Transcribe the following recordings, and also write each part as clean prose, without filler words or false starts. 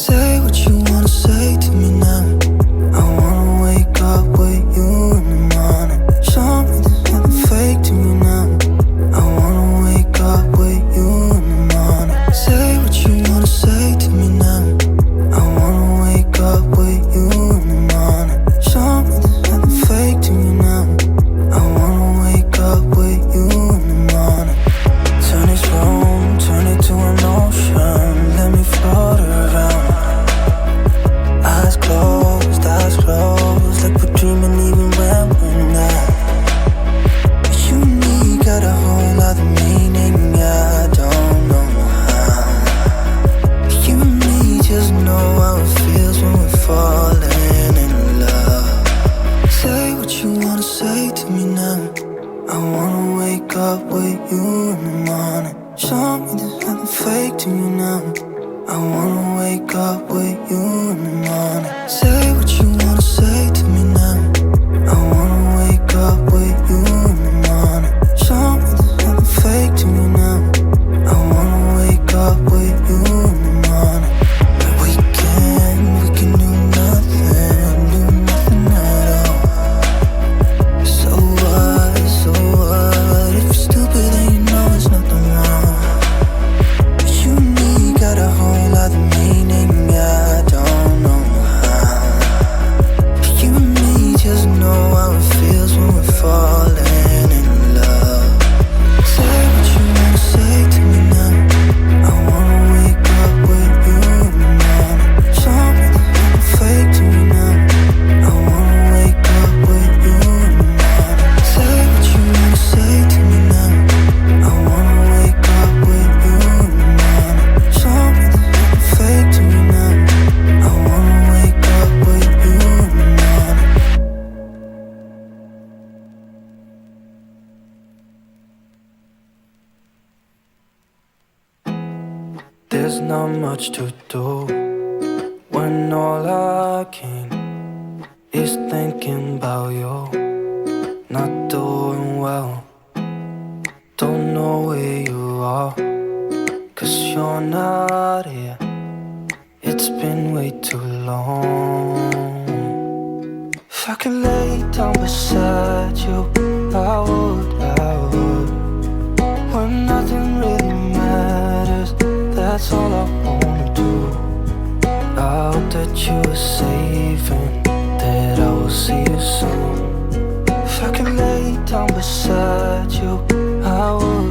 Say what you wanna say to me now. I wanna wake up with you in the morning. Show me there's nothing fake to me now. I wanna wake up with you in the morning. Say what you wanna say to me now. I wanna wake up with you in the morning. Show me there's nothing fake to me now. I wanna wake up with you in the morning. Turn this room, turn it to an ocean. Let me float around. Eyes closed, like we're dreaming even when we're not. You and me got a whole other meaning, I don't know how. You and me just know how it feels when we're falling in love. Say what you wanna say to me now. I wanna wake up with you in the morning. Show me there's nothing fake to me now. I wanna wake up with you in the morning. Say what you wanna say to me now. I wanna wake up with you in the morning. Show me there's nothing fake to me now. I wanna wake up with you in the morning. We can do nothing at all. So what, if you're stupid then you know there's nothing wrong. You and me got a whole other meaning, I don't know how. You and me just know how it feels when we're falling in love. Say what you wanna say to me now. I wanna wake up with you in the morning. Show me there's nothing fake to me now. I wanna wake up with you in the morning. Say what you wanna say to me now. I wanna wake up with you in the morning. Show me there's nothing fake to me now. I wanna wake up with you in the morning. There's not much to do when all I can is thinking about you. Not doing well, don't know where you are, 'cause you're not here. It's been way too long. If I could lay down beside you, I would. When nothing really matters, that's all I wanna do. I hope that you are safe and that I will see you soon. If I could lay down beside you, I would.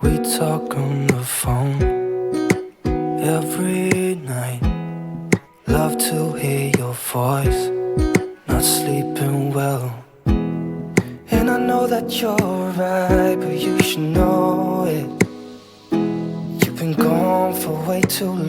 We talk on the phone every night. Love to hear your voice. Not sleeping well, and I know that you're right, but you should know it. You've been gone for way too long.